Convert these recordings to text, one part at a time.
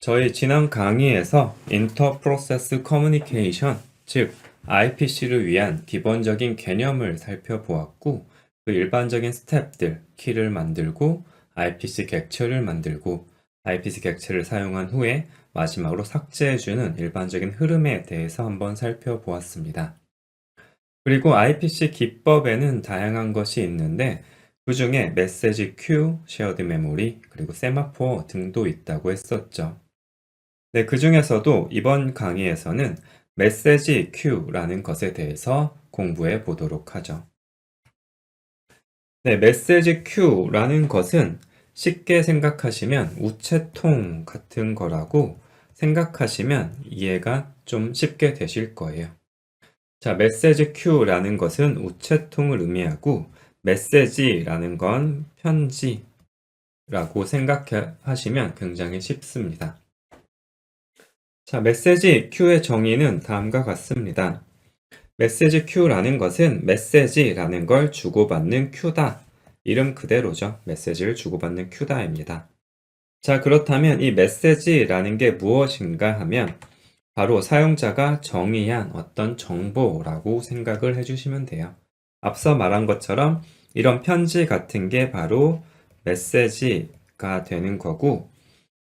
저희 지난 강의에서 인터프로세스 커뮤니케이션, 즉 IPC를 위한 기본적인 개념을 살펴보았고, 그 일반적인 스텝들, 키를 만들고, IPC 객체를 만들고, IPC 객체를 사용한 후에 마지막으로 삭제해주는 일반적인 흐름에 대해서 한번 살펴보았습니다. 그리고 IPC 기법에는 다양한 것이 있는데, 그 중에 메시지 큐, 쉐어드 메모리, 그리고 세마포 등도 있다고 했었죠. 네, 그 중에서도 이번 강의에서는 메시지 큐라는 것에 대해서 공부해 보도록 하죠. 네, 메시지 큐라는 것은 쉽게 생각하시면 우체통 같은 거라고 생각하시면 이해가 좀 쉽게 되실 거예요. 자, 메시지 큐라는 것은 우체통을 의미하고 메시지라는 건 편지라고 생각하시면 굉장히 쉽습니다. 자, 메시지 큐의 정의는 다음과 같습니다. 메시지 큐라는 것은 메시지라는 걸 주고받는 큐다. 이름 그대로죠. 메시지를 주고받는 큐다입니다. 자, 그렇다면 이 메시지라는 게 무엇인가 하면 바로 사용자가 정의한 어떤 정보라고 생각을 해주시면 돼요. 앞서 말한 것처럼 이런 편지 같은 게 바로 메시지가 되는 거고,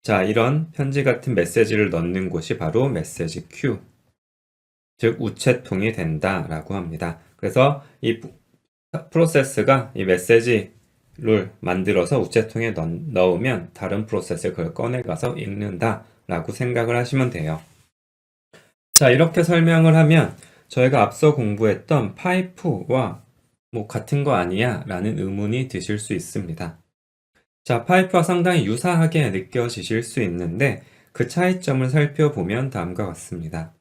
자, 이런 편지 같은 메시지를 넣는 곳이 바로 메시지 큐, 즉 우체통이 된다라고 합니다. 그래서 이 프로세스가 이 메시지를 만들어서 우체통에 넣으면 다른 프로세스에 그걸 꺼내가서 읽는다라고 생각을 하시면 돼요. 자, 이렇게 설명을 하면 저희가 앞서 공부했던 파이프와 뭐 같은 거 아니야? 라는 의문이 드실 수 있습니다. 자, 파이프와 상당히 유사하게 느껴지실 수 있는데 그 차이점을 살펴보면 다음과 같습니다.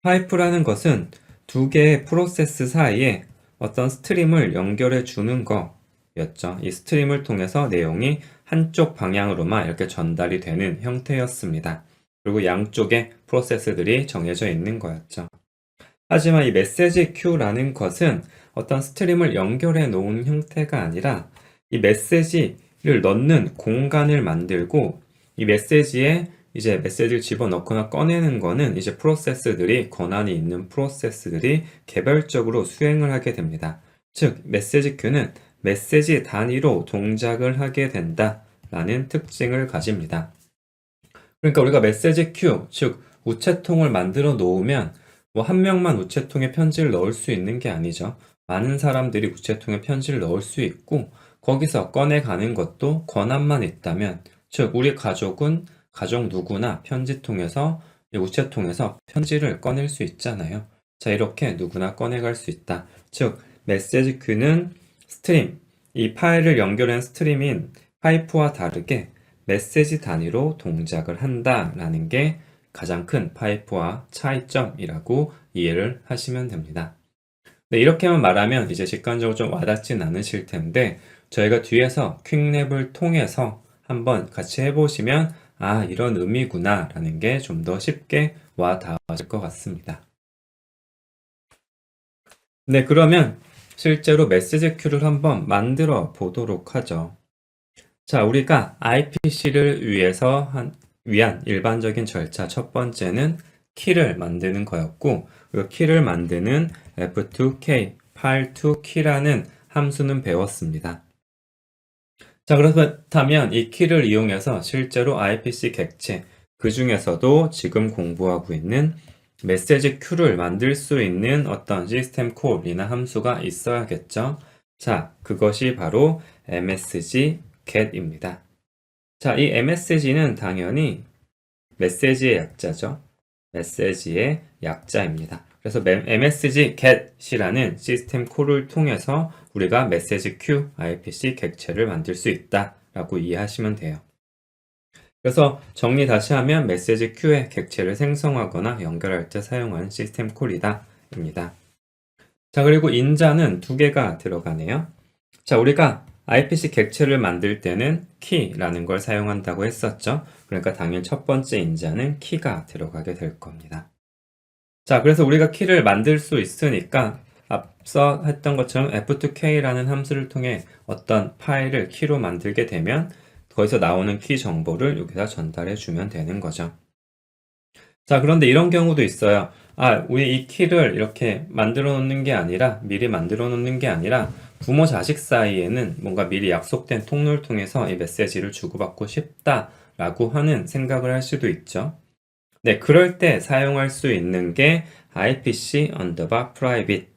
파이프라는 것은 두 개의 프로세스 사이에 어떤 스트림을 연결해 주는 거였죠. 이 스트림을 통해서 내용이 한쪽 방향으로만 이렇게 전달이 되는 형태였습니다. 그리고 양쪽에 프로세스들이 정해져 있는 거였죠. 하지만 이 메시지 큐라는 것은 어떤 스트림을 연결해 놓은 형태가 아니라 이 메시지를 넣는 공간을 만들고 이 메시지에 이제 메시지를 집어넣거나 꺼내는 거는 이제 프로세스들이 권한이 있는 프로세스들이 개별적으로 수행을 하게 됩니다. 즉 메시지 큐는 메시지 단위로 동작을 하게 된다라는 특징을 가집니다. 그러니까 우리가 메시지 큐, 즉 우체통을 만들어 놓으면 뭐 한 명만 우체통에 편지를 넣을 수 있는 게 아니죠. 많은 사람들이 우체통에 편지를 넣을 수 있고 거기서 꺼내가는 것도 권한만 있다면, 즉 우리 가족은 가족 누구나 편지통에서 우체통에서 편지를 꺼낼 수 있잖아요. 자, 이렇게 누구나 꺼내갈 수 있다. 즉 메시지 큐는 스트림, 이 파일을 연결한 스트림인 파이프와 다르게 메시지 단위로 동작을 한다라는 게 가장 큰 파이프와 차이점이라고 이해를 하시면 됩니다. 네, 이렇게만 말하면 이제 직관적으로 좀 와닿진 않으실 텐데 저희가 뒤에서 퀵랩을 통해서 한번 같이 해보시면 아, 이런 의미구나 라는 게 좀 더 쉽게 와닿아질 것 같습니다. 네, 그러면 실제로 메시지 큐를 한번 만들어 보도록 하죠. 자, 우리가 IPC를 위한 일반적인 절차 첫 번째는 키를 만드는 거였고, 그 키를 만드는 F2K, file2key라는 함수는 배웠습니다. 자, 그렇다면 이 키를 이용해서 실제로 IPC 객체, 그 중에서도 지금 공부하고 있는 메시지 큐를 만들 수 있는 어떤 시스템 콜이나 함수가 있어야겠죠. 자, 그것이 바로 MSG get입니다. 자, 이 MSG는 당연히 메시지의 약자죠. 메시지의 약자입니다. 그래서 MSG get이라는 시스템 콜을 통해서 우리가 메시지 q IPC 객체를 만들 수 있다라고 이해하시면 돼요. 그래서 정리 다시 하면 메시지 queue의 객체를 생성하거나 연결할 때 사용하는 시스템 콜이다 입니다. 자, 그리고 인자는 두 개가 들어가네요. 자, 우리가 IPC 객체를 만들 때는 키라는 걸 사용한다고 했었죠. 그러니까 당연히 첫 번째 인자는 키가 들어가게 될 겁니다. 자, 그래서 우리가 키를 만들 수 있으니까 앞서 했던 것처럼 f2k라는 함수를 통해 어떤 파일을 키로 만들게 되면 거기서 나오는 키 정보를 여기다 전달해 주면 되는 거죠. 자, 그런데 이런 경우도 있어요. 우리 이 키를 이렇게 만들어 놓는 게 아니라, 미리 만들어 놓는 게 아니라, 부모 자식 사이에는 뭔가 미리 약속된 통로를 통해서 이 메시지를 주고받고 싶다라고 하는 생각을 할 수도 있죠. 네, 그럴 때 사용할 수 있는 게 IPC 언더바 프라이빗.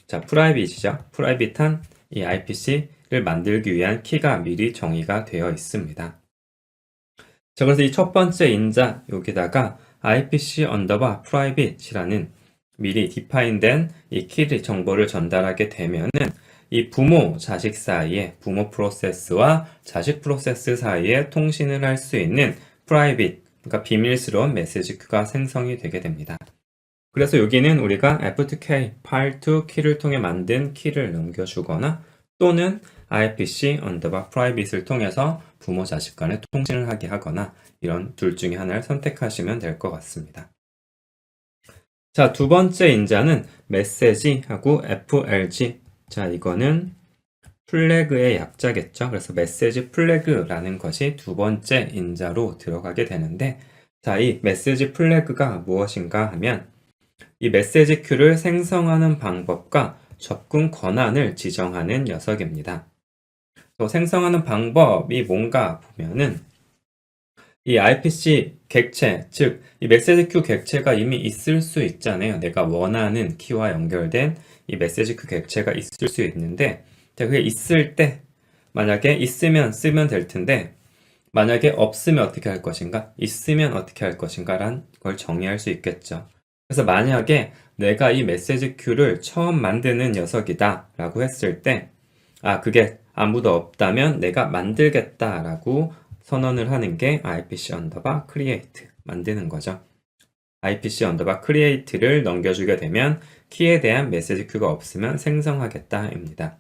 자, 프라이빗이죠. 프라이빗한 이 IPC를 만들기 위한 키가 미리 정의가 되어 있습니다. 자, 그래서 이 첫 번째 인자 여기다가 IPC 언더바 private이라는 미리 디파인된 이 키 정보를 전달하게 되면은 이 부모 자식 사이에, 부모 프로세스와 자식 프로세스 사이에 통신을 할 수 있는 private, 그러니까 비밀스러운 메시지 큐가 생성이 되게 됩니다. 그래서 여기는 우리가 FTK, file to key를 통해 만든 키를 넘겨주거나 또는 IPC 언더바 private을 통해서 부모 자식 간에 통신을 하게 하거나 이런 둘 중에 하나를 선택하시면 될 것 같습니다. 자, 두 번째 인자는 메시지하고 FLG. 자, 이거는 플래그의 약자겠죠. 그래서 메시지 플래그라는 것이 두 번째 인자로 들어가게 되는데, 자, 이 메시지 플래그가 무엇인가 하면 이 메시지 큐를 생성하는 방법과 접근 권한을 지정하는 녀석입니다. 또 생성하는 방법이 뭔가 보면은 이 RPC 객체, 즉 이 메시지 큐 객체가 이미 있을 수 있잖아요. 내가 원하는 키와 연결된 이 메시지 큐 객체가 있을 수 있는데, 그게 있을 때 만약에 있으면 쓰면 될 텐데, 만약에 없으면 어떻게 할 것인가? 있으면 어떻게 할 것인가라는 걸 정의할 수 있겠죠. 그래서 만약에 내가 이 메시지 큐를 처음 만드는 녀석이다 라고 했을 때, 그게 아무도 없다면 내가 만들겠다라고 선언을 하는 게 IPC 언더바 create 만드는 거죠. IPC 언더바 create를 넘겨주게 되면 키에 대한 메시지 큐가 없으면 생성하겠다입니다.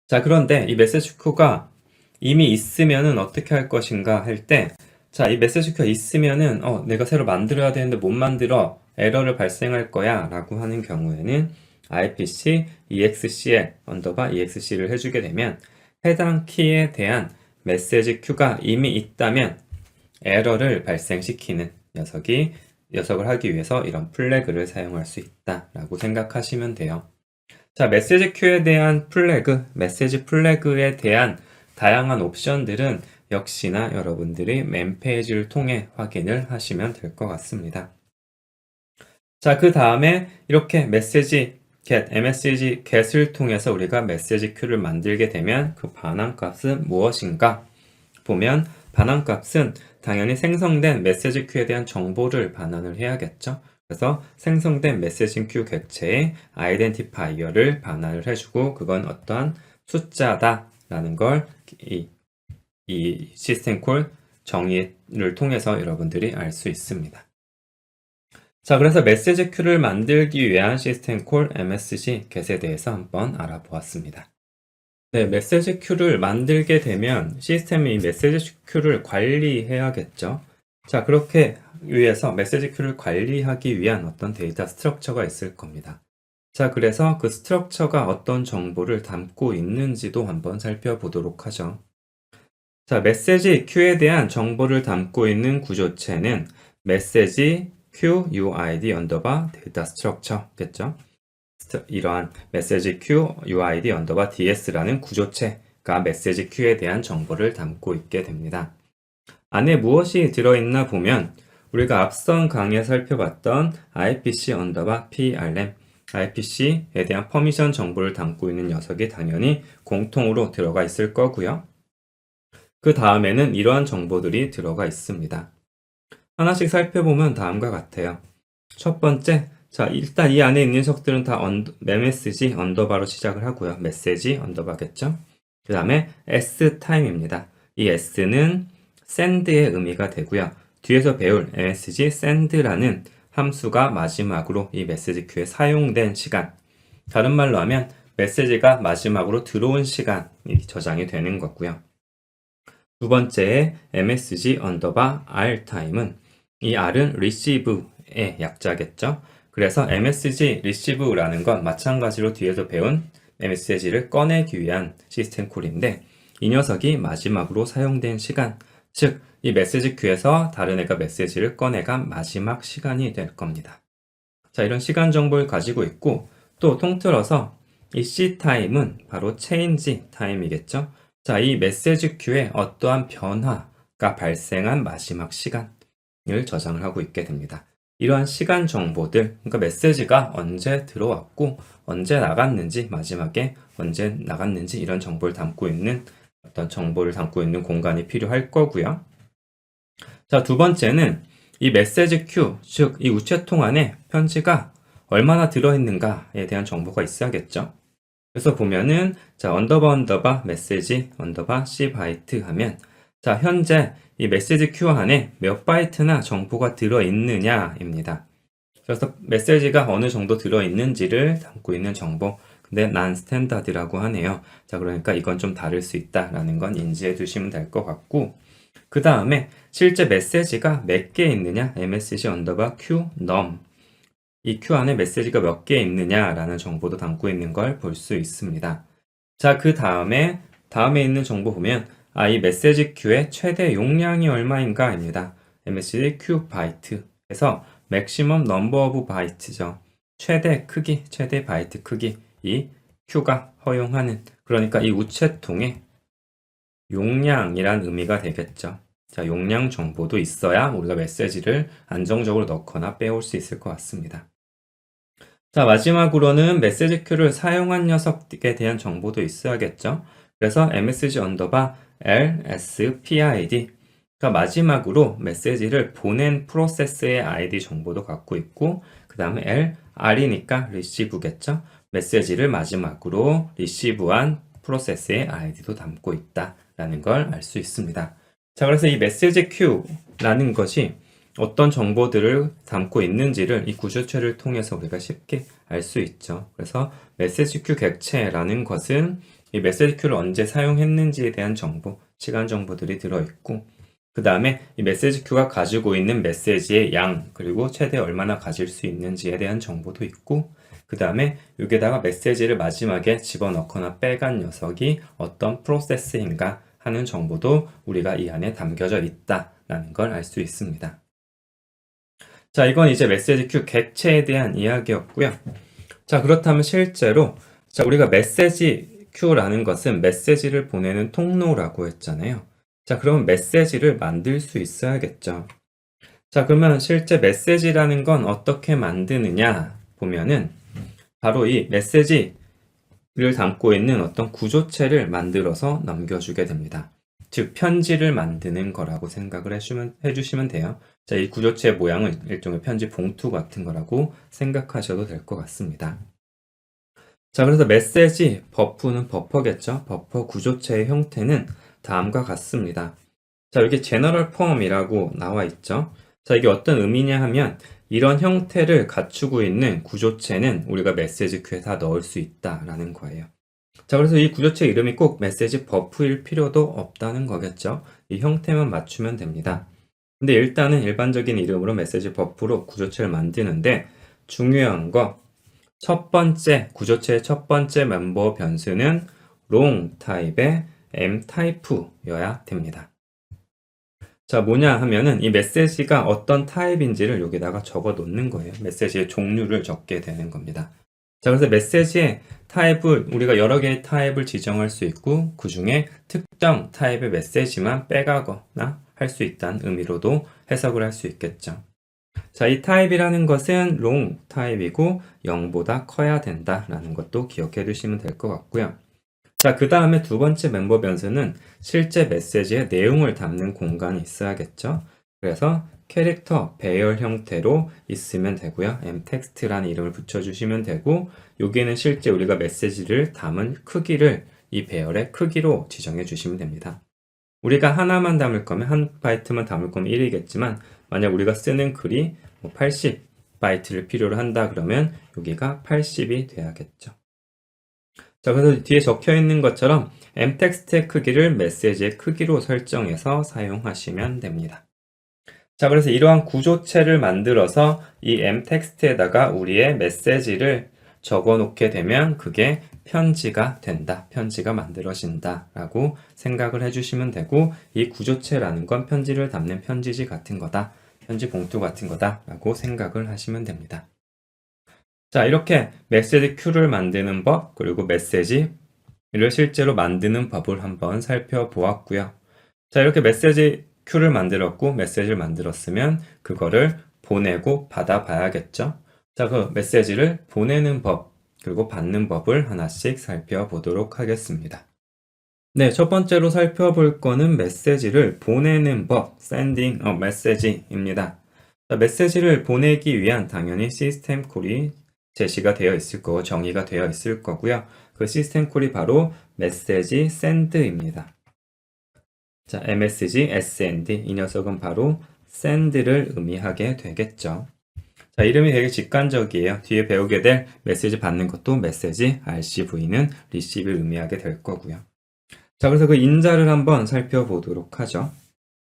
자, 그런데 이 메시지 큐가 이미 있으면은 어떻게 할 것인가 할 때, 자, 이 메시지 큐가 있으면은 내가 새로 만들어야 되는데 못 만들어, 에러를 발생할 거야 라고 하는 경우에는 IPC EXCL 언더바 EXC를 해주게 되면 해당 키에 대한 메시지 큐가 이미 있다면 에러를 발생시키는 녀석을 하기 위해서 이런 플래그를 사용할 수 있다라고 생각하시면 돼요. 자, 메시지 큐에 대한 플래그, 메시지 플래그에 대한 다양한 옵션들은 역시나 여러분들이 멤페이지를 통해 확인을 하시면 될 것 같습니다. 자, 그 다음에 이렇게 메시지 MSG get을 통해서 우리가 메시지 큐를 만들게 되면 그 반환값은 무엇인가? 보면 반환값은 당연히 생성된 메시지 큐에 대한 정보를 반환을 해야겠죠. 그래서 생성된 메시지 큐 객체의 아이덴티파이어를 반환을 해주고 그건 어떠한 숫자다라는 걸 이 시스템 콜 정의를 통해서 여러분들이 알 수 있습니다. 자, 그래서 메시지 큐를 만들기 위한 시스템 콜 MSG get에 대해서 한번 알아보았습니다. 네, 메시지 큐를 만들게 되면 시스템이 메시지 큐를 관리해야겠죠. 자, 그렇게 위해서 메시지 큐를 관리하기 위한 어떤 데이터 스트럭처가 있을 겁니다. 자, 그래서 그 스트럭처가 어떤 정보를 담고 있는지도 한번 살펴보도록 하죠. 자, 메시지 큐에 대한 정보를 담고 있는 구조체는 메시지 q uid 언더바 데이터 스트럭처겠죠. 이러한 메시지 q uid 언더바 ds라는 구조체가 메시지 큐에 대한 정보를 담고 있게 됩니다. 안에 무엇이 들어있나 보면 우리가 앞선 강의에 살펴봤던 IPC 언더바 PRM, IPC에 대한 퍼미션 정보를 담고 있는 녀석이 당연히 공통으로 들어가 있을 거고요. 그 다음에는 이러한 정보들이 들어가 있습니다. 하나씩 살펴보면 다음과 같아요. 첫 번째, 자, 일단 이 안에 있는 녀석들은 다 MSG 언더바로 시작을 하고요. 메시지 언더바겠죠? 그 다음에 S타임입니다. 이 S는 send의 의미가 되고요. 뒤에서 배울 MSG send라는 함수가 마지막으로 이 메시지 큐에 사용된 시간. 다른 말로 하면 메시지가 마지막으로 들어온 시간이 저장이 되는 거고요. 두 번째에 MSG 언더바 rtime은 이 r은 receive의 약자겠죠. 그래서 MSG receive라는 건 마찬가지로 뒤에서 배운 MSG를 꺼내기 위한 시스템 콜인데 이 녀석이 마지막으로 사용된 시간, 즉, 이 메시지 큐에서 다른 애가 메시지를 꺼내간 마지막 시간이 될 겁니다. 자, 이런 시간 정보를 가지고 있고, 또 통틀어서 이 C타임은 바로 change time이겠죠? 자, 이 메시지 큐에 어떠한 변화가 발생한 마지막 시간을 저장을 하고 있게 됩니다. 이러한 시간 정보들, 그러니까 메시지가 언제 들어왔고, 언제 나갔는지, 마지막에 언제 나갔는지 이런 정보를 담고 있는 어떤 정보를 담고 있는 공간이 필요할 거고요. 자, 두 번째는 이 메시지 큐, 즉 이 우체통 안에 편지가 얼마나 들어있는가에 대한 정보가 있어야겠죠. 그래서 보면은 자, 언더바 메시지 언더바 C 바이트 하면 자, 현재 이 메시지 큐 안에 몇 바이트나 정보가 들어있느냐입니다. 그래서 메시지가 어느 정도 들어있는지를 담고 있는 정보. 근데 난 스탠다드라고 하네요. 자, 그러니까 이건 좀 다를 수 있다라는 건 인지해 두시면 될 것 같고, 그 다음에 실제 메시지가 몇 개 있느냐, msg 언더바 q num, 이 q 안에 메시지가 몇 개 있느냐라는 정보도 담고 있는 걸 볼 수 있습니다. 자, 그 다음에 있는 정보 보면 이 메시지 큐의 최대 용량이 얼마인가입니다. msg q 바이트에서 maximum number of bytes죠. 최대 크기, 최대 바이트 크기, 이 q가 허용하는, 그러니까 이 우체통의 용량이란 의미가 되겠죠. 자, 용량 정보도 있어야 우리가 메시지를 안정적으로 넣거나 빼올 수 있을 것 같습니다. 자, 마지막으로는 메시지 큐를 사용한 녀석에 대한 정보도 있어야겠죠. 그래서 msg 언더바 lspid, 그러니까 마지막으로 메시지를 보낸 프로세스의 ID 정보도 갖고 있고, 그 다음에 r이니까 receive겠죠. 메시지를 마지막으로 receive한 프로세스의 ID도 담고 있다라는 걸 알 수 있습니다. 자, 그래서 이 메시지 큐라는 것이 어떤 정보들을 담고 있는지를 이 구조체를 통해서 우리가 쉽게 알 수 있죠. 그래서 메시지 큐 객체라는 것은 이 메시지 큐를 언제 사용했는지에 대한 정보, 시간 정보들이 들어있고, 그 다음에 이 메시지 큐가 가지고 있는 메시지의 양, 그리고 최대 얼마나 가질 수 있는지에 대한 정보도 있고, 그 다음에 여기에다가 메시지를 마지막에 집어넣거나 빼간 녀석이 어떤 프로세스인가 하는 정보도 우리가 이 안에 담겨져 있다라는 걸 알 수 있습니다. 자, 이건 이제 메시지 큐 객체에 대한 이야기였고요. 자, 그렇다면 실제로 자, 우리가 메시지 큐라는 것은 메시지를 보내는 통로라고 했잖아요. 자, 그러면 메시지를 만들 수 있어야겠죠. 자, 그러면 실제 메시지라는 건 어떻게 만드느냐 보면은 바로 이 메시지를 담고 있는 어떤 구조체를 만들어서 넘겨주게 됩니다. 즉, 편지를 만드는 거라고 생각을 해주시면 돼요. 자, 이 구조체 모양은 일종의 편지 봉투 같은 거라고 생각하셔도 될 것 같습니다. 자, 그래서 메시지 버프는 버퍼겠죠. 버퍼 구조체의 형태는 다음과 같습니다. 자, 여기 제너럴 폼이라고 나와 있죠. 자, 이게 어떤 의미냐 하면 이런 형태를 갖추고 있는 구조체는 우리가 메시지 큐에 다 넣을 수 있다라는 거예요. 자, 그래서 이 구조체 이름이 꼭 메시지 버프일 필요도 없다는 거겠죠. 이 형태만 맞추면 됩니다. 근데 일단은 일반적인 이름으로 메시지 버프로 구조체를 만드는데 중요한 거, 첫 번째, 구조체의 첫 번째 멤버 변수는 long 타입의 m 타입여야 됩니다. 자, 뭐냐 하면은 이 메시지가 어떤 타입인지를 여기다가 적어 놓는 거예요. 메시지의 종류를 적게 되는 겁니다. 자, 그래서 메시지의 타입을 우리가 여러 개의 타입을 지정할 수 있고 그 중에 특정 타입의 메시지만 빼가거나 할 수 있다는 의미로도 해석을 할 수 있겠죠. 자, 이 타입이라는 것은 long 타입이고 0보다 커야 된다라는 것도 기억해 두시면 될 것 같고요. 자, 그 다음에 두 번째 멤버 변수는 실제 메시지의 내용을 담는 공간이 있어야겠죠. 그래서 캐릭터 배열 형태로 있으면 되고요. mtext라는 이름을 붙여주시면 되고, 여기에는 실제 우리가 메시지를 담은 크기를 이 배열의 크기로 지정해 주시면 됩니다. 우리가 하나만 담을 거면 한 바이트만 담을 거면 1이겠지만 만약 우리가 쓰는 글이 80바이트를 필요로 한다 그러면 여기가 80이 돼야겠죠. 자, 그래서 뒤에 적혀 있는 것처럼 mtext의 크기를 메시지의 크기로 설정해서 사용하시면 됩니다. 자, 그래서 이러한 구조체를 만들어서 이 mtext에다가 우리의 메시지를 적어 놓게 되면 그게 편지가 된다, 편지가 만들어진다 라고 생각을 해주시면 되고, 이 구조체라는 건 편지를 담는 편지지 같은 거다, 편지 봉투 같은 거다 라고 생각을 하시면 됩니다. 자, 이렇게 메시지 큐를 만드는 법, 그리고 메시지를 실제로 만드는 법을 한번 살펴보았고요. 자, 이렇게 메시지 큐를 만들었고 메시지를 만들었으면 그거를 보내고 받아봐야겠죠. 자, 그 메시지를 보내는 법, 그리고 받는 법을 하나씩 살펴보도록 하겠습니다. 네, 첫 번째로 살펴볼 거는 메시지를 보내는 법, sending a message입니다. 자, 메시지를 보내기 위한 당연히 시스템 콜이 제시가 되어 있을 거고 정의가 되어 있을 거고요. 그 시스템 콜이 바로 메시지 send입니다. 자, MSG, SND 이 녀석은 바로 send를 의미하게 되겠죠. 자, 이름이 되게 직관적이에요. 뒤에 배우게 될 메시지 받는 것도 메시지, RCV는 receive를 의미하게 될 거고요. 자, 그래서 그 인자를 한번 살펴보도록 하죠.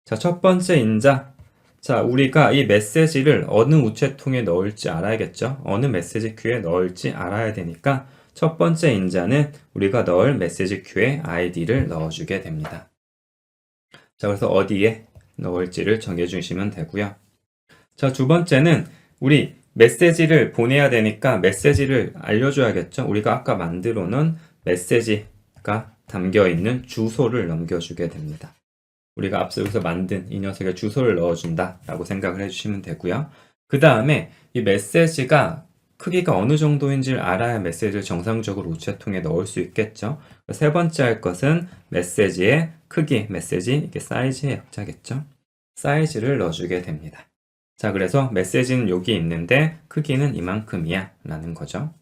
자, 첫 번째 인자. 자, 우리가 이 메시지를 어느 우체통에 넣을지 알아야겠죠. 어느 메시지 큐에 넣을지 알아야 되니까 첫 번째 인자는 우리가 넣을 메시지 큐에 아이디를 넣어주게 됩니다. 자, 그래서 어디에 넣을지를 정해주시면 되고요. 자, 두 번째는 우리 메시지를 보내야 되니까 메시지를 알려줘야겠죠. 우리가 아까 만들어 놓은 메시지가 담겨있는 주소를 넘겨주게 됩니다. 우리가 앞서 여기서 만든 이 녀석의 주소를 넣어준다 라고 생각을 해주시면 되고요. 그 다음에 이 메시지가 크기가 어느 정도인지를 알아야 메시지를 정상적으로 우체통에 넣을 수 있겠죠. 세 번째 할 것은 메시지의 크기, 메시지, 이게 사이즈의 약자겠죠. 사이즈를 넣어주게 됩니다. 자, 그래서 메시지는 여기 있는데 크기는 이만큼이야 라는 거죠.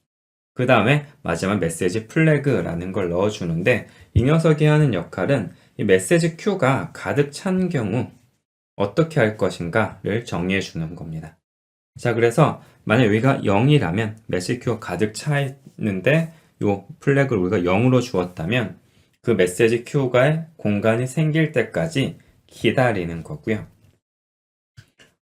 그 다음에 마지막 메시지 플래그라는 걸 넣어주는데 이 녀석이 하는 역할은 이 메시지 큐가 가득 찬 경우 어떻게 할 것인가를 정의해 주는 겁니다. 자, 그래서 만약 여기가 0이라면 메시지 큐가 가득 차 있는데 이 플래그를 우리가 0으로 주었다면 그 메시지 큐가 공간이 생길 때까지 기다리는 거고요.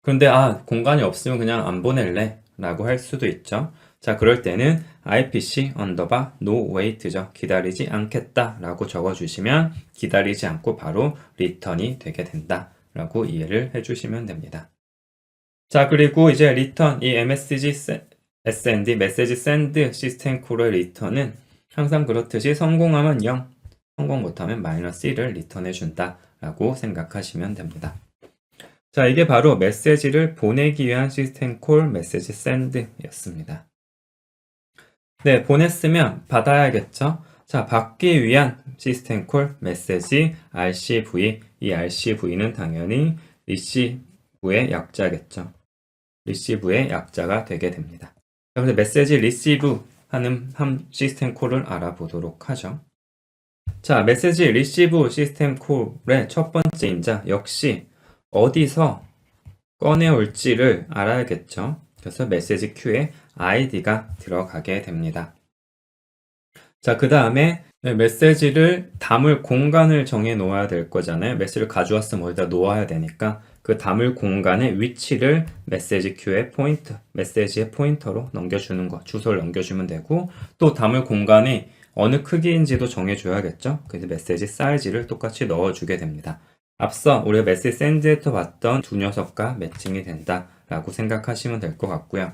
그런데 공간이 없으면 그냥 안 보낼래 라고 할 수도 있죠. 자, 그럴 때는 IPC no wait죠. 기다리지 않겠다 라고 적어주시면 기다리지 않고 바로 리턴이 되게 된다 라고 이해를 해주시면 됩니다. 자, 그리고 이제 리턴, 이 MSG SND, 메시지 샌드 시스템 콜의 리턴은 항상 그렇듯이 성공하면 0, 성공 못하면 -1을 리턴해 준다 라고 생각하시면 됩니다. 자, 이게 바로 메시지를 보내기 위한 시스템 콜 메시지 샌드였습니다. 네, 보냈으면 받아야겠죠? 자, 받기 위한 시스템 콜 메시지 RCV, 이 RCV는 당연히 receive의 약자겠죠. receive의 약자가 되게 됩니다. 자, 그래서 메시지 receive 하는 시스템 콜을 알아보도록 하죠. 자, 메시지 receive 시스템 콜의 첫 번째 인자 역시 어디서 꺼내올지를 알아야겠죠. 그래서 메시지 큐에 id가 들어가게 됩니다. 자, 그 다음에 메시지를 담을 공간을 정해 놓아야 될 거잖아요. 메시지를 가져왔으면 어디다 놓아야 되니까 그 담을 공간의 위치를 메시지 큐에 메시지의 포인터로 넘겨주는 거, 주소를 넘겨주면 되고, 또 담을 공간이 어느 크기인지도 정해줘야겠죠. 그래서 메시지 사이즈를 똑같이 넣어주게 됩니다. 앞서 우리가 메시지 샌드에서 봤던 두 녀석과 매칭이 된다라고 생각하시면 될 것 같고요.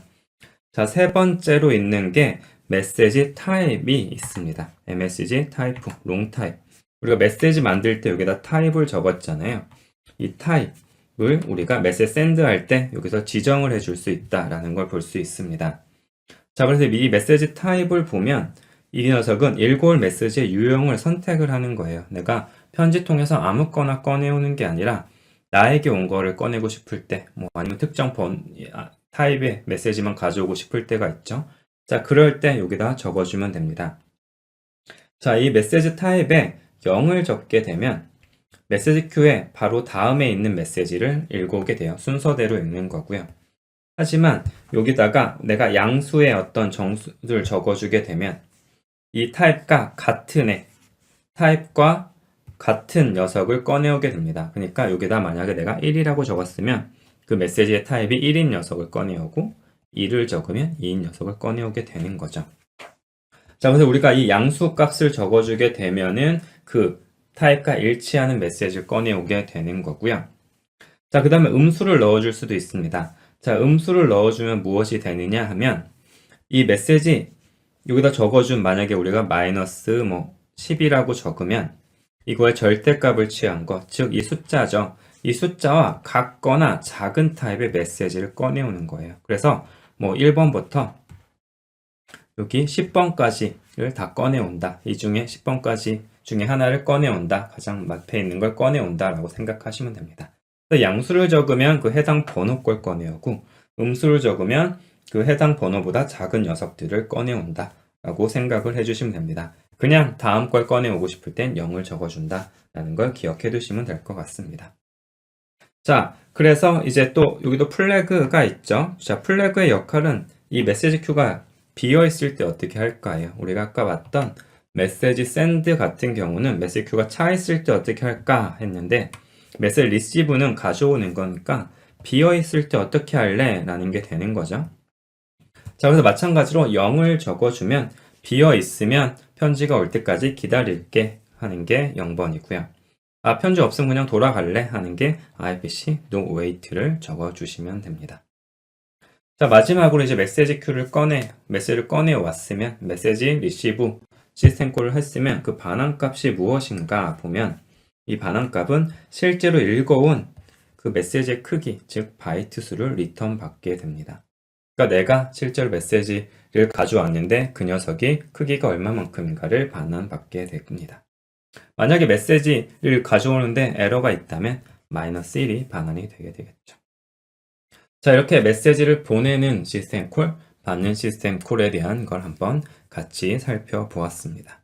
자, 세 번째로 있는 게 메시지 타입이 있습니다. MSG 타입, 롱 타입. 우리가 메시지 만들 때 여기다 타입을 적었잖아요. 이 타입을 우리가 메시지 샌드 할 때 여기서 지정을 해줄 수 있다라는 걸 볼 수 있습니다. 자, 그래서 이 메시지 타입을 보면 이 녀석은 읽어올 메시지의 유형을 선택을 하는 거예요. 내가 편지통에서 아무거나 꺼내오는 게 아니라 나에게 온 거를 꺼내고 싶을 때, 아니면 특정 타입의 메시지만 가져오고 싶을 때가 있죠. 자, 그럴 때 여기다 적어주면 됩니다. 자, 이 메시지 타입에 0을 적게 되면 메시지 큐에 바로 다음에 있는 메시지를 읽어오게 돼요. 순서대로 읽는 거고요. 하지만 여기다가 내가 양수의 어떤 정수를 적어주게 되면 이 타입과 같은 타입과 같은 녀석을 꺼내오게 됩니다. 그러니까 여기다 만약에 내가 1이라고 적었으면 그 메시지의 타입이 1인 녀석을 꺼내오고 2를 적으면 2인 녀석을 꺼내오게 되는 거죠. 자, 그래서 우리가 이 양수 값을 적어주게 되면은 그 타입과 일치하는 메시지를 꺼내오게 되는 거고요. 자, 그 다음에 음수를 넣어줄 수도 있습니다. 자, 음수를 넣어주면 무엇이 되느냐 하면 이 메시지 여기다 적어준 만약에 우리가 마이너스 뭐 10이라고 적으면 이거의 절대값을 취한 것, 즉 이 숫자죠. 이 숫자와 같거나 작은 타입의 메시지를 꺼내오는 거예요. 그래서 뭐 1번부터 여기 10번까지를 다 꺼내온다. 이 중에 10번까지 중에 하나를 꺼내온다. 가장 앞에 있는 걸 꺼내온다 라고 생각하시면 됩니다. 양수를 적으면 그 해당 번호 걸 꺼내오고 음수를 적으면 그 해당 번호보다 작은 녀석들을 꺼내온다 라고 생각을 해주시면 됩니다. 그냥 다음 걸 꺼내오고 싶을 땐 0을 적어준다 라는 걸 기억해 두시면 될 것 같습니다. 자, 그래서 이제 또 여기도 플래그가 있죠. 자, 플래그의 역할은 이 메시지 큐가 비어 있을 때 어떻게 할까요? 우리가 아까 봤던 메시지 샌드 같은 경우는 메시지 큐가 차 있을 때 어떻게 할까 했는데 메시지 리시브는 가져오는 거니까 비어 있을 때 어떻게 할래? 라는 게 되는 거죠. 자, 그래서 마찬가지로 0을 적어주면 비어 있으면 편지가 올 때까지 기다릴게 하는 게 0번이고요. 아, 편지 없으면 그냥 돌아갈래 하는 게 IPC no wait를 적어주시면 됩니다. 자, 마지막으로 이제 메시지를 꺼내 왔으면 메시지 리시브 시스템 콜을 했으면 그 반환값이 무엇인가 보면 이 반환값은 실제로 읽어온 그 메시지의 크기, 즉 바이트 수를 리턴 받게 됩니다. 그러니까 내가 실제로 메시지를 가져왔는데 그 녀석이 크기가 얼마만큼인가를 반환받게 됩니다. 만약에 메시지를 가져오는데 에러가 있다면 마이너스 1이 반환이 되게 되겠죠. 자, 이렇게 메시지를 보내는 시스템 콜, 받는 시스템 콜에 대한 걸 한번 같이 살펴보았습니다.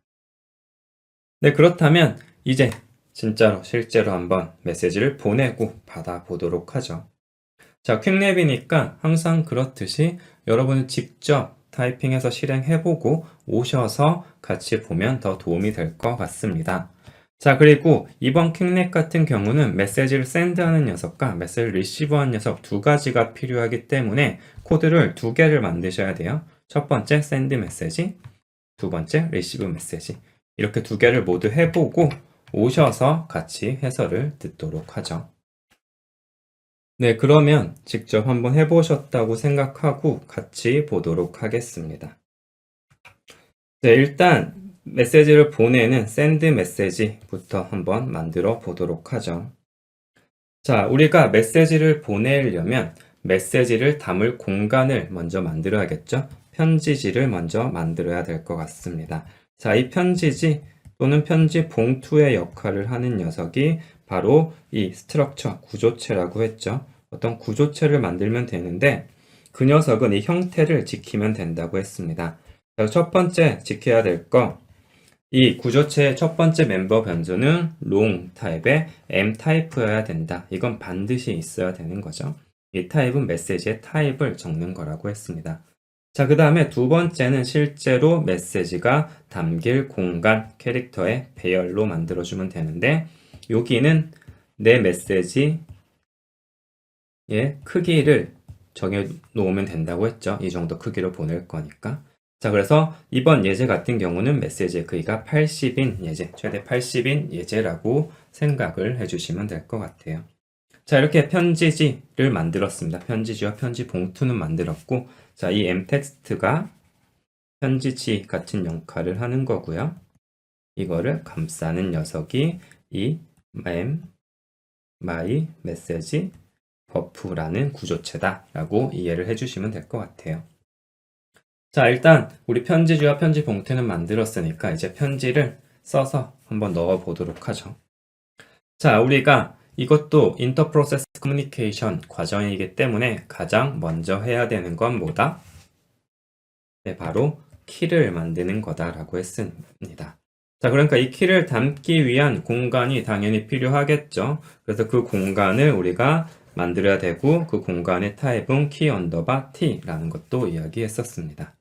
네, 그렇다면 이제 진짜로 실제로 한번 메시지를 보내고 받아보도록 하죠. 자, 퀵랩이니까 항상 그렇듯이 여러분은 직접 타이핑해서 실행해보고 오셔서 같이 보면 더 도움이 될 것 같습니다. 자, 그리고 이번 퀵랩 같은 경우는 메시지를 샌드하는 녀석과 메시지를 리시브하는 녀석 두 가지가 필요하기 때문에 코드를 두 개를 만드셔야 돼요. 첫 번째 샌드 메시지, 두 번째 리시브 메시지. 이렇게 두 개를 모두 해보고 오셔서 같이 해설을 듣도록 하죠. 네, 그러면 직접 한번 해보셨다고 생각하고 같이 보도록 하겠습니다. 네, 일단 메시지를 보내는 send 메시지부터 한번 만들어 보도록 하죠. 자, 우리가 메시지를 보내려면 메시지를 담을 공간을 먼저 만들어야겠죠? 편지지를 먼저 만들어야 될 것 같습니다. 자, 이 편지지 또는 편지 봉투의 역할을 하는 녀석이 바로 이 스트럭처, 구조체라고 했죠. 어떤 구조체를 만들면 되는데 그 녀석은 이 형태를 지키면 된다고 했습니다. 자, 첫 번째 지켜야 될 거, 이 구조체의 첫 번째 멤버 변수는 long 타입의 m 타입이어야 된다. 이건 반드시 있어야 되는 거죠. 이 타입은 메시지의 타입을 적는 거라고 했습니다. 자, 그 다음에 두 번째는 실제로 메시지가 담길 공간, 캐릭터의 배열로 만들어주면 되는데 여기는 내 메시지의 크기를 정해 놓으면 된다고 했죠. 이 정도 크기로 보낼 거니까. 자, 그래서 이번 예제 같은 경우는 메시지의 크기가 80인 예제, 최대 80인 예제라고 생각을 해주시면 될 것 같아요. 자, 이렇게 편지지를 만들었습니다. 편지지와 편지 봉투는 만들었고, 자, 이 m텍스트가 편지지 같은 역할을 하는 거고요. 이거를 감싸는 녀석이 이 my message 버프라는 구조체다라고 이해를 해주시면 될 것 같아요. 자, 일단 우리 편지지와 편지 봉투는 만들었으니까 이제 편지를 써서 한번 넣어 보도록 하죠. 자, 우리가 이것도 인터프로세스 커뮤니케이션 과정이기 때문에 가장 먼저 해야 되는 건 뭐다? 네, 바로 키를 만드는 거다라고 했습니다. 자, 그러니까 이 키를 담기 위한 공간이 당연히 필요하겠죠. 그래서 그 공간을 우리가 만들어야 되고 그 공간의 타입은 키 언더바 t라는 것도 이야기했었습니다.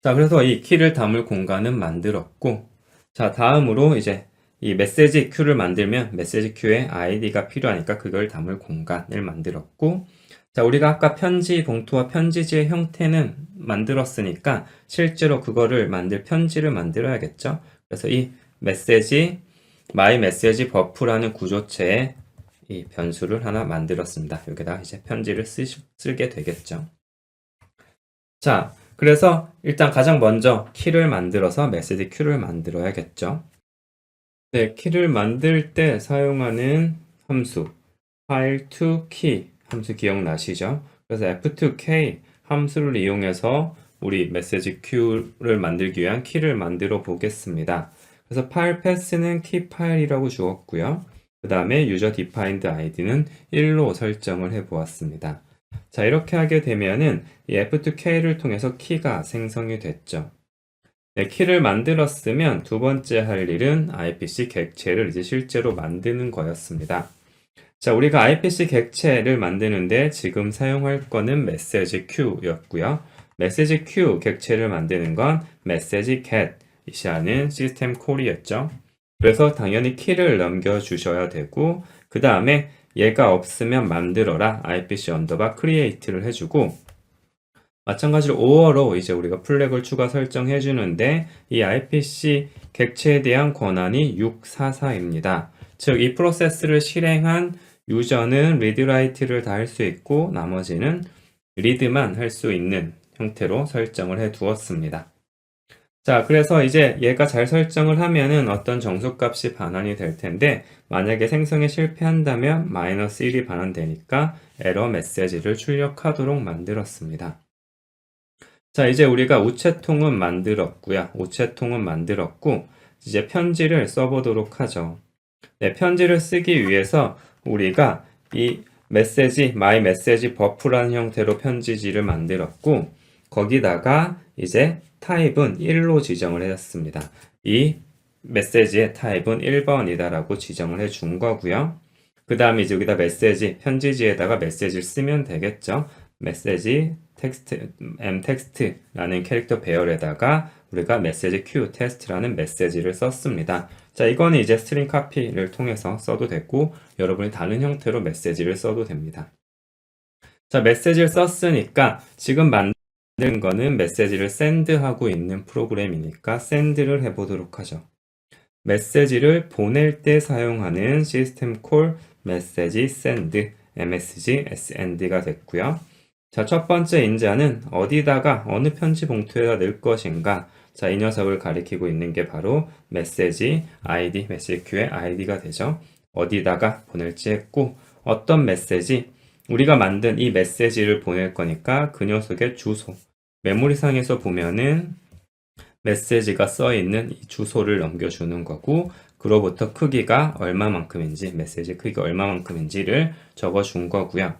자, 그래서 이 키를 담을 공간은 만들었고, 자, 다음으로 이제 이 메시지 큐를 만들면 메시지 큐에 아이디가 필요하니까 그걸 담을 공간을 만들었고, 자, 우리가 아까 편지 봉투와 편지지의 형태는 만들었으니까 실제로 그거를 편지를 만들어야겠죠? 그래서 이 메시지, 마이 메시지 버프라는 구조체에 이 변수를 하나 만들었습니다. 여기다가 이제 편지를 쓰게 되겠죠. 자, 그래서 일단 가장 먼저 키를 만들어서 메시지 큐를 만들어야겠죠. 네, 키를 만들 때 사용하는 함수 file to key 함수 기억나시죠? 그래서 f2k 함수를 이용해서 우리 메시지 큐를 만들기 위한 키를 만들어 보겠습니다. 그래서 파일 패스는 키 파일이라고 주었고요. 그 다음에 user defined id는 1로 설정을 해 보았습니다. 자, 이렇게 하게 되면은 이 f2k를 통해서 키가 생성이 됐죠. 네, 키를 만들었으면 두 번째 할 일은 IPC 객체를 이제 실제로 만드는 거였습니다. 자, 우리가 IPC 객체를 만드는데 지금 사용할 거는 메시지 큐였고요. 메시지 큐 객체를 만드는 건 메시지 get 이시하는 시스템 콜이었죠. 그래서 당연히 키를 넘겨주셔야 되고 그 다음에 얘가 없으면 만들어라 IPC 언더바 create를 해주고 마찬가지로 5어로 이제 우리가 플래그를 추가 설정해 주는데 이 IPC 객체에 대한 권한이 644입니다. 즉 이 프로세스를 실행한 유저는 리드 라이트를 다 할 수 있고 나머지는 리드만 할 수 있는 형태로 설정을 해 두었습니다. 자, 그래서 이제 얘가 잘 설정을 하면은 어떤 정수값이 반환이 될 텐데 만약에 생성에 실패한다면 -1이 반환되니까 에러 메시지를 출력하도록 만들었습니다. 자, 이제 우리가 우체통은 만들었고요. 우체통은 만들었고 이제 편지를 써보도록 하죠. 네, 편지를 쓰기 위해서 우리가 이 메시지, 마이 메시지 버프라는 형태로 편지지를 만들었고 거기다가 이제 타입은 1로 지정을 했습니다. 이 메시지의 타입은 1번이다라고 지정을 해 준 거고요. 그 다음에 이제 여기다 메시지, 편지지에다가 메시지를 쓰면 되겠죠. 메시지 텍스트라는 캐릭터 배열에다가 우리가 메시지 q 테스트라는 메시지를 썼습니다. 자, 이거는 이제 스트링 카피를 통해서 써도 됐고 여러분이 다른 형태로 메시지를 써도 됩니다. 자, 메시지를 썼으니까 지금 만든 거는 메시지를 샌드하고 있는 프로그램이니까 샌드를 해보도록 하죠. 메시지를 보낼 때 사용하는 시스템 콜 메시지 샌드 msg send가 됐고요. 자, 첫 번째 인자는 어디다가 어느 편지 봉투에다 넣을 것인가. 자, 이 녀석을 가리키고 있는 게 바로 메시지 ID, 메시지 큐의 ID가 되죠. 어디다가 보낼지 했고 어떤 메시지, 우리가 만든 이 메시지를 보낼 거니까 그 녀석의 주소. 메모리상에서 보면은 메시지가 써 있는 이 주소를 넘겨주는 거고 그로부터 크기가 얼마만큼인지, 메시지 크기가 얼마만큼인지를 적어준 거고요.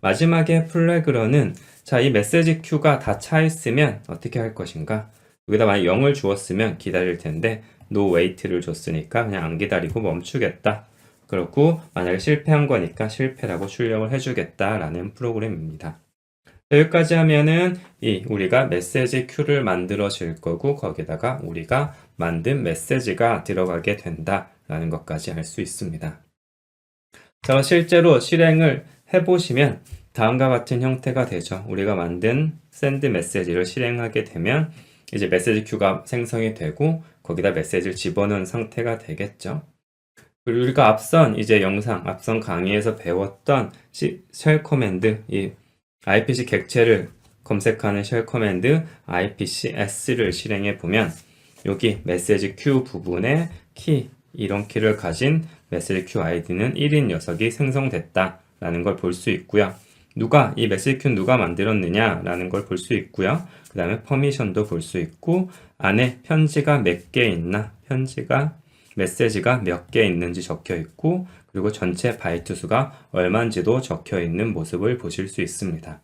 마지막에 플래그러는 자, 이 메시지 큐가 다 차 있으면 어떻게 할 것인가? 여기다 만약 0을 주었으면 기다릴 텐데 no wait를 줬으니까 그냥 안 기다리고 멈추겠다. 그렇고 만약에 실패한 거니까 실패라고 출력을 해주겠다라는 프로그램입니다. 여기까지 하면은 우리가 메시지 큐를 만들어질 거고 거기다가 우리가 만든 메시지가 들어가게 된다라는 것까지 알 수 있습니다. 자, 실제로 실행을 해보시면 다음과 같은 형태가 되죠. 우리가 만든 send 메시지를 실행하게 되면 이제 메시지 큐가 생성이 되고 거기다 메시지를 집어넣은 상태가 되겠죠. 그리고 우리가 앞선 앞선 강의에서 배웠던 쉘 커맨드, 이 IPC 객체를 검색하는 쉘 커맨드 IPCS를 실행해 보면 여기 메시지 큐 부분에 키, 이런 키를 가진 메시지 큐 아이디는 1인 녀석이 생성됐다라는 걸 볼 수 있고요. 이 메시지 큐는 누가 만들었느냐라는 걸 볼 수 있고요. 그 다음에 퍼미션도 볼 수 있고 안에 편지가 몇 개 있나, 메시지가 몇 개 있는지 적혀 있고 그리고 전체 바이트 수가 얼마인지도 적혀 있는 모습을 보실 수 있습니다.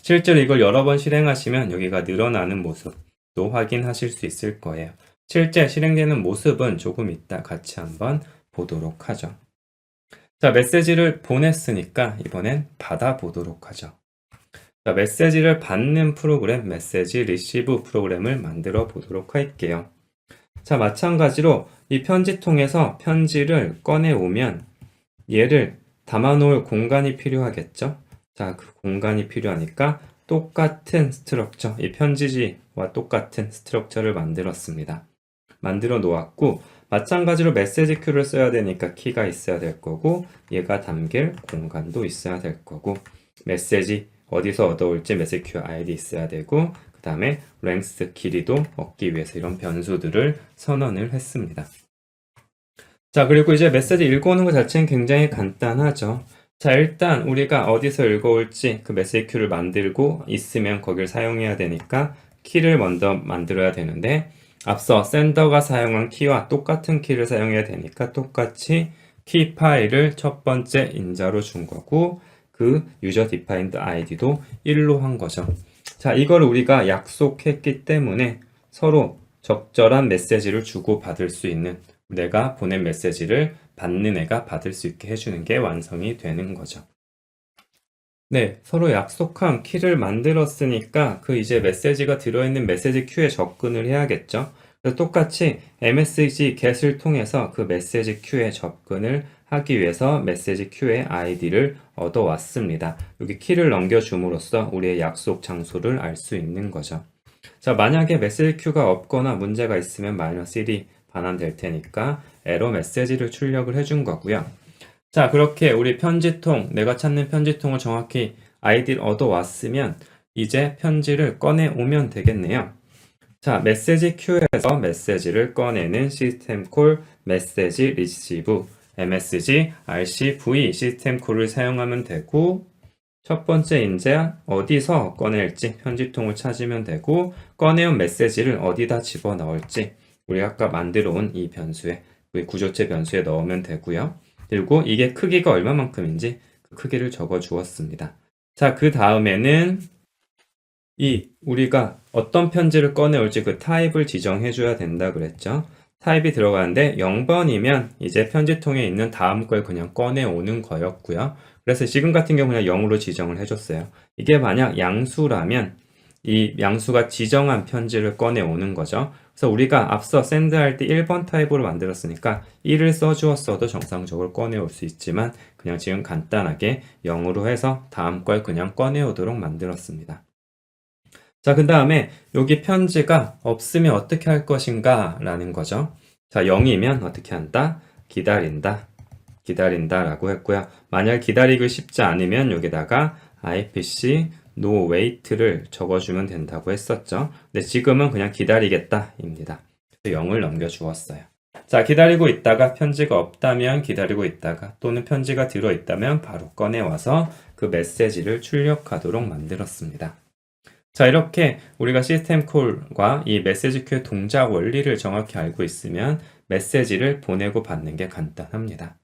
실제로 이걸 여러 번 실행하시면 여기가 늘어나는 모습도 확인하실 수 있을 거예요. 실제 실행되는 모습은 조금 이따 같이 한번 보도록 하죠. 자, 메시지를 보냈으니까 이번엔 받아보도록 하죠. 자, 메시지를 받는 프로그램, 메시지 리시브 프로그램을 만들어 보도록 할게요. 자, 마찬가지로 이 편지통에서 편지를 꺼내 오면 얘를 담아놓을 공간이 필요하겠죠? 자, 그 공간이 필요하니까 똑같은 스트럭처, 이 편지지와 똑같은 스트럭처를 만들었습니다. 만들어 놓았고, 마찬가지로 메시지 큐를 써야 되니까 키가 있어야 될 거고, 얘가 담길 공간도 있어야 될 거고, 메시지 어디서 얻어올지 메시지 큐 아이디 있어야 되고, 그 다음에 랭스 길이도 얻기 위해서 이런 변수들을 선언을 했습니다. 자, 그리고 이제 메시지 읽어오는 것 자체는 굉장히 간단하죠. 자, 일단 우리가 어디서 읽어올지 그 메시지 큐를 만들고 있으면 거기를 사용해야 되니까 키를 먼저 만들어야 되는데, 앞서 샌더가 사용한 키와 똑같은 키를 사용해야 되니까 똑같이 키 파일을 첫 번째 인자로 준 거고, 그 유저 디파인드 아이디도 1로 한 거죠. 자, 이걸 우리가 약속했기 때문에 서로 적절한 메시지를 주고받을 수 있는, 내가 보낸 메시지를 받는 애가 받을 수 있게 해주는 게 완성이 되는 거죠. 네, 서로 약속한 키를 만들었으니까 그 이제 메시지가 들어있는 메시지 큐에 접근을 해야겠죠. 그래서 똑같이 msg get을 통해서 그 메시지 큐에 접근을 하기 위해서 메시지 큐의 아이디를 얻어왔습니다. 여기 키를 넘겨줌으로써 우리의 약속 장소를 알 수 있는 거죠. 자, 만약에 메시지 큐가 없거나 문제가 있으면 -1이 반환될 테니까 에러 메시지를 출력을 해준 거고요. 자, 그렇게 우리 편지통, 내가 찾는 편지통을 정확히 아이디를 얻어왔으면 이제 편지를 꺼내 오면 되겠네요. 자, 메시지 큐에서 메시지를 꺼내는 시스템 콜 메시지 리시브 msg rcv 시스템 콜을 사용하면 되고, 첫 번째 이제 어디서 꺼낼지 편지통을 찾으면 되고, 꺼내온 메시지를 어디다 집어넣을지 우리 아까 만들어 온 이 변수에, 우리 구조체 변수에 넣으면 되고요. 그리고 이게 크기가 얼마만큼인지 그 크기를 적어 주었습니다. 자, 그 다음에는 이 우리가 어떤 편지를 꺼내올지 그 타입을 지정해 줘야 된다 그랬죠. 타입이 들어가는데 0번이면 이제 편지통에 있는 다음 걸 그냥 꺼내오는 거였고요. 그래서 지금 같은 경우 그냥 0으로 지정을 해줬어요. 이게 만약 양수라면 이 양수가 지정한 편지를 꺼내오는 거죠. 그래서 우리가 앞서 샌드할 때 1번 타입으로 만들었으니까 1을 써주었어도 정상적으로 꺼내올 수 있지만 그냥 지금 간단하게 0으로 해서 다음 걸 그냥 꺼내오도록 만들었습니다. 자, 그 다음에 여기 편지가 없으면 어떻게 할 것인가 라는 거죠. 자, 0이면 어떻게 한다? 기다린다. 기다린다 라고 했고요. 만약 기다리기 쉽지 않으면 여기다가 IPC no wait를 적어주면 된다고 했었죠. 근데 지금은 그냥 기다리겠다 입니다. 0을 넘겨주었어요. 자, 기다리고 있다가 편지가 없다면 기다리고 있다가, 또는 편지가 들어있다면 바로 꺼내와서 그 메시지를 출력하도록 만들었습니다. 자, 이렇게 우리가 시스템 콜과 이 메시지 큐의 동작 원리를 정확히 알고 있으면 메시지를 보내고 받는 게 간단합니다.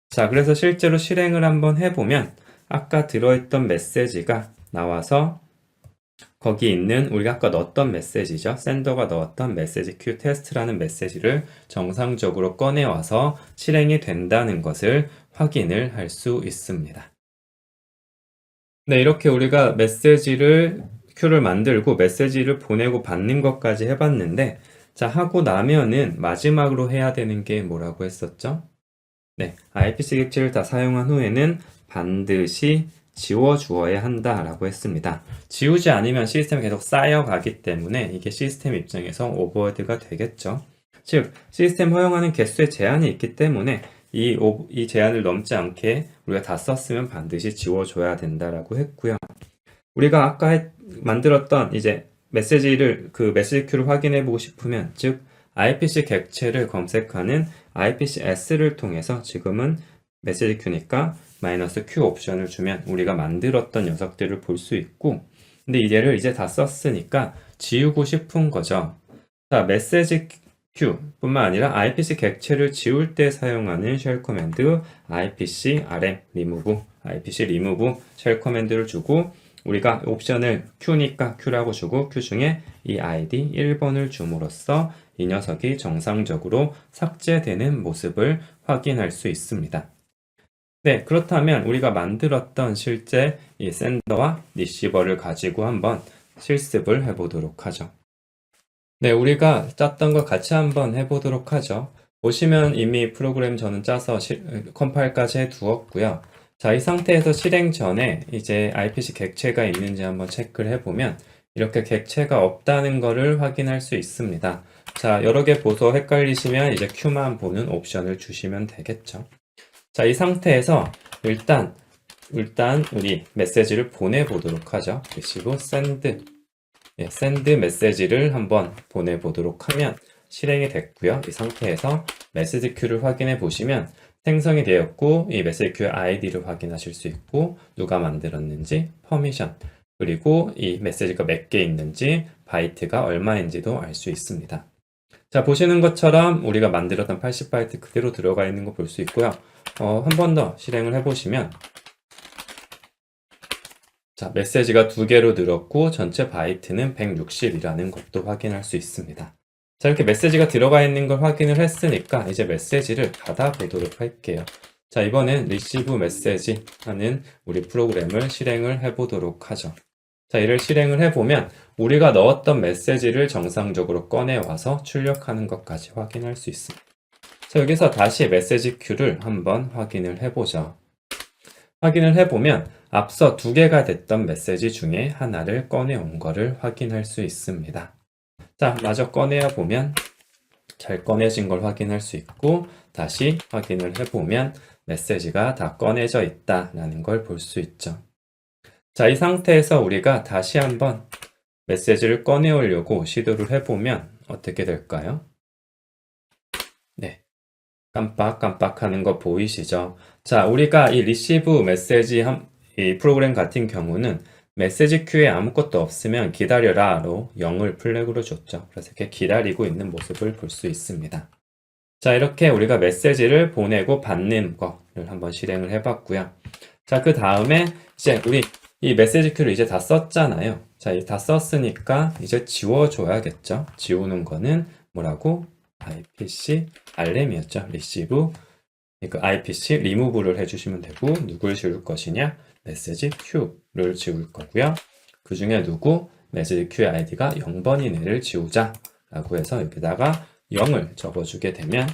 자, 그래서 실제로 실행을 한번 해보면 아까 들어있던 메시지가 나와서 거기 있는 우리가 아까 넣었던 메시지죠. 샌더가 넣었던 메시지 큐 테스트라는 메시지를 정상적으로 꺼내와서 실행이 된다는 것을 확인을 할 수 있습니다. 네, 이렇게 우리가 메시지를 큐를 만들고 메시지를 보내고 받는 것까지 해봤는데, 자, 하고 나면은 마지막으로 해야 되는 게 뭐라고 했었죠? 네, IPC 객체를 다 사용한 후에는 반드시 지워주어야 한다라고 했습니다. 지우지 않으면 시스템이 계속 쌓여가기 때문에 이게 시스템 입장에서 오버헤드가 되겠죠. 즉, 시스템 허용하는 개수의 제한이 있기 때문에 이 제한을 넘지 않게 우리가 다 썼으면 반드시 지워줘야 된다라고 했고요. 우리가 아까 만들었던 이제 메시지를, 그 메시지 큐를 확인해 보고 싶으면, 즉 IPC 객체를 검색하는 IPCS를 통해서 지금은 메시지 큐니까 -q 옵션을 주면 우리가 만들었던 녀석들을 볼 수 있고, 근데 얘를 이제 다 썼으니까 지우고 싶은 거죠. 자, 메시지 q 뿐만 아니라 IPC 객체를 지울 때 사용하는 쉘 커맨드 IPC rm remove, IPC remove 쉘 커맨드를 주고, 우리가 옵션을 Q니까 Q라고 주고 Q 중에 이 아이디 1번을 줌으로써 이 녀석이 정상적으로 삭제되는 모습을 확인할 수 있습니다. 네, 그렇다면 우리가 만들었던 실제 이 샌더와 리시버를 가지고 한번 실습을 해보도록 하죠. 네, 우리가 짰던 거 같이 한번 해보도록 하죠. 보시면 이미 프로그램 저는 짜서 컴파일까지 해두었고요. 자, 이 상태에서 실행 전에 이제 IPC 객체가 있는지 한번 체크를 해보면 이렇게 객체가 없다는 것을 확인할 수 있습니다. 자, 여러 개 보소 헷갈리시면 이제 Q만 보는 옵션을 주시면 되겠죠. 자, 이 상태에서 일단 우리 메시지를 보내보도록 하죠. receive, send, send 메시지를 한번 보내보도록 하면 실행이 됐고요. 이 상태에서 메시지 큐를 확인해 보시면 생성이 되었고 이 메시지 큐의 아이디를 확인하실 수 있고 누가 만들었는지, 퍼미션, 그리고 이 메시지가 몇 개 있는지, 바이트가 얼마인지도 알 수 있습니다. 자, 보시는 것처럼 우리가 만들었던 80바이트 그대로 들어가 있는 거 볼 수 있고요. 한 번 더 실행을 해보시면 자, 메시지가 2개로 늘었고 전체 바이트는 160이라는 것도 확인할 수 있습니다. 자, 이렇게 메시지가 들어가 있는 걸 확인을 했으니까 이제 메시지를 받아보도록 할게요. 자, 이번엔 receive message 하는 우리 프로그램을 실행을 해보도록 하죠. 자, 이를 실행을 해보면 우리가 넣었던 메시지를 정상적으로 꺼내와서 출력하는 것까지 확인할 수 있습니다. 자, 여기서 다시 메시지 큐를 한번 확인을 해보죠. 확인을 해보면 앞서 2개가 됐던 메시지 중에 하나를 꺼내온 거를 확인할 수 있습니다. 자, 마저 꺼내어 보면 잘 꺼내진 걸 확인할 수 있고 다시 확인을 해보면 메시지가 다 꺼내져 있다라는 걸 볼 수 있죠. 자, 이 상태에서 우리가 다시 한번 메시지를 꺼내오려고 시도를 해보면 어떻게 될까요? 네, 깜빡깜빡 하는 거 보이시죠? 자, 우리가 이 receive 메시지 이 프로그램 같은 경우는 메시지 큐에 아무것도 없으면 기다려라로 0을 플래그로 줬죠. 그래서 이렇게 기다리고 있는 모습을 볼 수 있습니다. 자, 이렇게 우리가 메시지를 보내고 받는 거를 한번 실행을 해봤고요. 자, 그 다음에 이제 우리 이 메시지 큐를 이제 다 썼잖아요. 자, 다 썼으니까 이제 지워줘야겠죠. 지우는 거는 뭐라고? IPC RM이었죠. receive. 그러니까 IPC remove를 해주시면 되고 누굴 지울 것이냐? 메시지 Q를 지울 거고요. 그 중에 누구? 메시지 Q의 아이디가 0번인 애를 지우자 라고 해서 여기다가 0을 적어주게 되면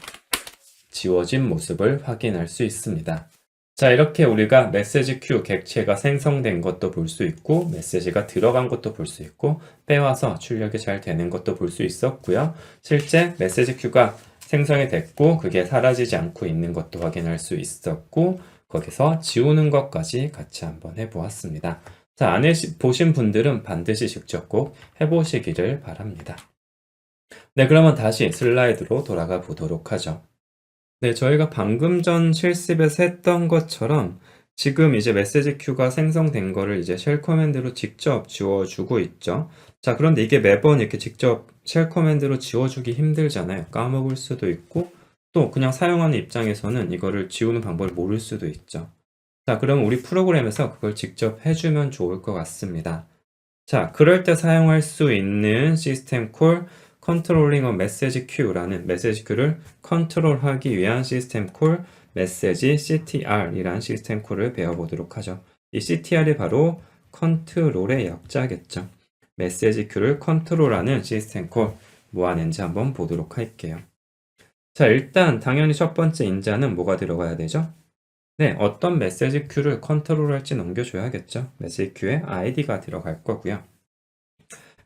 지워진 모습을 확인할 수 있습니다. 자, 이렇게 우리가 메시지 큐 객체가 생성된 것도 볼 수 있고 메시지가 들어간 것도 볼 수 있고 빼와서 출력이 잘 되는 것도 볼 수 있었고요. 실제 메시지 큐가 생성이 됐고 그게 사라지지 않고 있는 것도 확인할 수 있었고 거기서 지우는 것까지 같이 한번 해보았습니다. 자, 안 보신 분들은 반드시 직접 꼭 해보시기를 바랍니다. 네, 그러면 다시 슬라이드로 돌아가 보도록 하죠. 네, 저희가 방금 전 실습에서 했던 것처럼 지금 이제 메시지 큐가 생성된 거를 이제 쉘 커맨드로 직접 지워주고 있죠. 자, 그런데 이게 매번 이렇게 직접 쉘 커맨드로 지워주기 힘들잖아요. 까먹을 수도 있고 또 그냥 사용하는 입장에서는 이거를 지우는 방법을 모를 수도 있죠. 자, 그럼 우리 프로그램에서 그걸 직접 해주면 좋을 것 같습니다. 자, 그럴 때 사용할 수 있는 시스템 콜 컨트롤링 어 메시지 큐라는 메시지 큐를 컨트롤하기 위한 시스템 콜 메시지 CTR이란 시스템 콜을 배워보도록 하죠. 이 CTR이 바로 컨트롤의 역자겠죠. 메시지 큐를 컨트롤하는 시스템 콜 뭐 하는지 한번 보도록 할게요. 자, 일단 당연히 첫 번째 인자는 뭐가 들어가야 되죠? 네, 어떤 메시지 큐를 컨트롤할지 넘겨줘야겠죠. 메시지 큐에 아이디가 들어갈 거고요.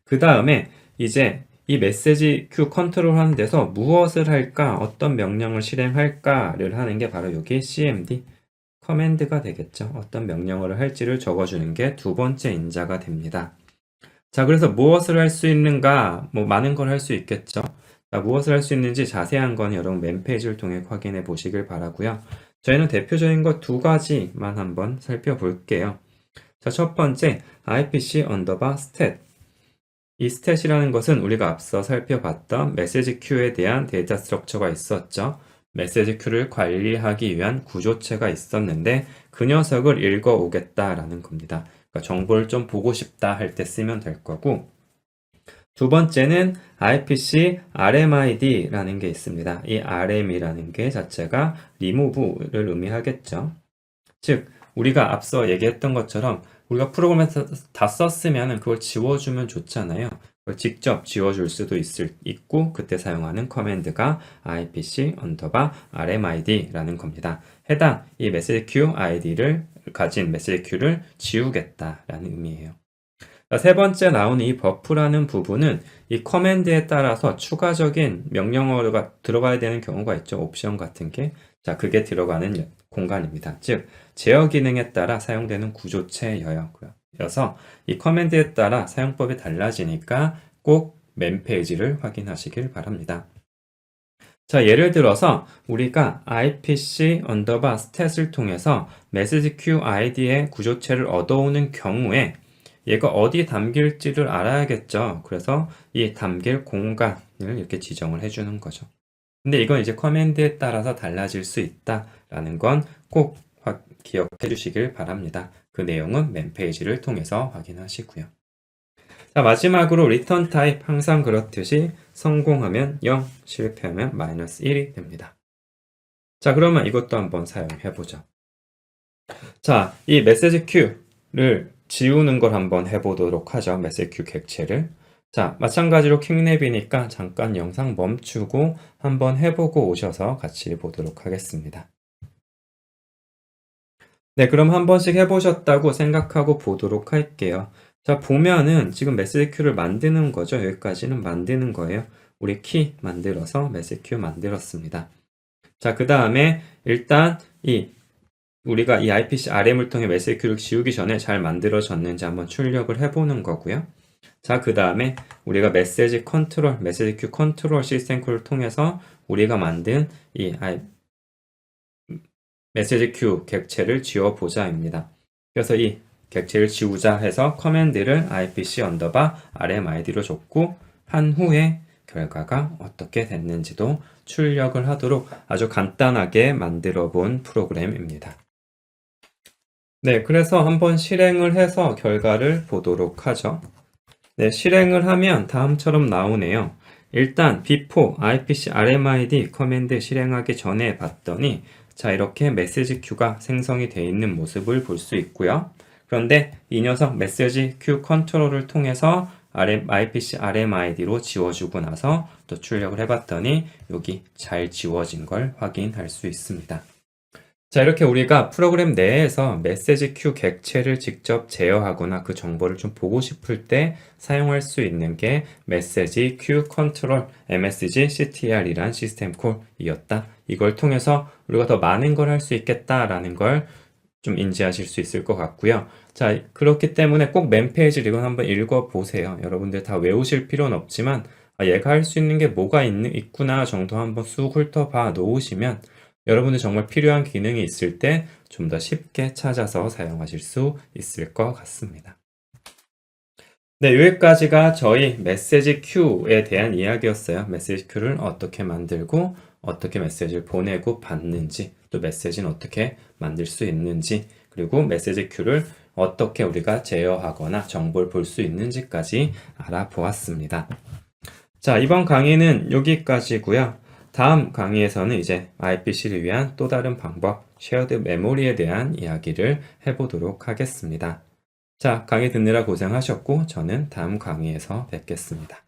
그 다음에 이제 이 메시지 큐 컨트롤 하는 데서 무엇을 할까, 어떤 명령을 실행할까를 하는 게 바로 여기 cmd 커맨드가 되겠죠. 어떤 명령어를 할지를 적어주는 게 두 번째 인자가 됩니다. 자, 그래서 무엇을 할 수 있는가, 뭐 많은 걸 할 수 있겠죠. 자, 무엇을 할 수 있는지 자세한 건 여러분 맨 페이지를 통해 확인해 보시길 바라고요. 저희는 대표적인 것 2가지만 한번 살펴볼게요. 자, 첫 번째 IPC underbar stat. 이 스탯이라는 것은 우리가 앞서 살펴봤던 메시지 큐에 대한 데이터 스트럭처가 있었죠. 메시지 큐를 관리하기 위한 구조체가 있었는데 그 녀석을 읽어오겠다라는 겁니다. 그러니까 정보를 좀 보고 싶다 할 때 쓰면 될 거고, 두 번째는 IPC RMID라는 게 있습니다. 이 RM이라는 게 자체가 remove를 의미하겠죠. 즉, 우리가 앞서 얘기했던 것처럼 우리가 프로그램에서 다 썼으면 그걸 지워주면 좋잖아요. 그걸 직접 지워줄 수도 있고 그때 사용하는 커맨드가 IPC underbar RMID라는 겁니다. 해당 이 메시지 큐 아이디를 가진 메시지 큐를 지우겠다라는 의미예요. 세 번째 나오는 이 버프라는 부분은 이 커맨드에 따라서 추가적인 명령어가 들어가야 되는 경우가 있죠. 옵션 같은 게. 자, 그게 들어가는 공간입니다. 즉, 제어 기능에 따라 사용되는 구조체여서 이 커맨드에 따라 사용법이 달라지니까 꼭 맨 페이지를 확인하시길 바랍니다. 자, 예를 들어서 우리가 IPC 언더바 스탯을 통해서 메시지 큐 아이디의 구조체를 얻어오는 경우에 얘가 어디 담길지를 알아야겠죠. 그래서 이 담길 공간을 이렇게 지정을 해주는 거죠. 근데 이건 이제 커맨드에 따라서 달라질 수 있다라는 건 꼭 기억해 주시길 바랍니다. 그 내용은 맨 페이지를 통해서 확인하시고요. 자, 마지막으로 리턴 타입 항상 그렇듯이 성공하면 0, 실패하면 -1이 됩니다. 자, 그러면 이것도 한번 사용해 보죠. 자, 이 메시지 큐를 지우는 걸 한번 해보도록 하죠. 메시지 큐 객체를. 자, 마찬가지로 킹랩이니까 잠깐 영상 멈추고 한번 해보고 오셔서 같이 보도록 하겠습니다. 네, 그럼 한 번씩 해보셨다고 생각하고 보도록 할게요. 자, 보면은 지금 메시지 큐를 만드는 거죠. 여기까지는 만드는 거예요. 우리 키 만들어서 메시지 큐 만들었습니다. 자, 그 다음에 일단 우리가 이 IPC RM을 통해 메시지 큐를 지우기 전에 잘 만들어졌는지 한번 출력을 해보는 거고요. 자, 그 다음에 우리가 메시지 큐 컨트롤 시스템 콜을 통해서 우리가 만든 이 메시지 큐 객체를 지워보자입니다. 그래서 이 객체를 지우자 해서 커맨드를 IPC 언더바 RMID로 줬고 한 후에 결과가 어떻게 됐는지도 출력을 하도록 아주 간단하게 만들어 본 프로그램입니다. 네, 그래서 한번 실행을 해서 결과를 보도록 하죠. 네, 실행을 하면 다음처럼 나오네요. 일단 before IPC RMID 커맨드 실행하기 전에 봤더니 자, 이렇게 메시지 큐가 생성이 되어 있는 모습을 볼 수 있고요. 그런데 이 녀석 메시지 큐 컨트롤을 통해서 IPC RMID로 지워주고 나서 또 출력을 해봤더니 여기 잘 지워진 걸 확인할 수 있습니다. 자, 이렇게 우리가 프로그램 내에서 메시지 큐 객체를 직접 제어하거나 그 정보를 좀 보고 싶을 때 사용할 수 있는 게 메시지 큐 컨트롤 MSG CTR이란 시스템 콜이었다. 이걸 통해서 우리가 더 많은 걸 할 수 있겠다라는 걸 좀 인지하실 수 있을 것 같고요. 자, 그렇기 때문에 꼭 맨 페이지를 이건 한번 읽어보세요. 여러분들 다 외우실 필요는 없지만 얘가 할 수 있는 게 뭐가 있구나 정도 한번 쑥 훑어봐 놓으시면 여러분들 정말 필요한 기능이 있을 때 좀 더 쉽게 찾아서 사용하실 수 있을 것 같습니다. 네, 여기까지가 저희 메시지 큐에 대한 이야기였어요. 메시지 큐를 어떻게 만들고 어떻게 메시지를 보내고 받는지, 또 메시지는 어떻게 만들 수 있는지, 그리고 메시지 큐를 어떻게 우리가 제어하거나 정보를 볼 수 있는지까지 알아보았습니다. 자, 이번 강의는 여기까지고요. 다음 강의에서는 이제 IPC를 위한 또 다른 방법, 쉐어드 메모리에 대한 이야기를 해보도록 하겠습니다. 자, 강의 듣느라 고생하셨고 저는 다음 강의에서 뵙겠습니다.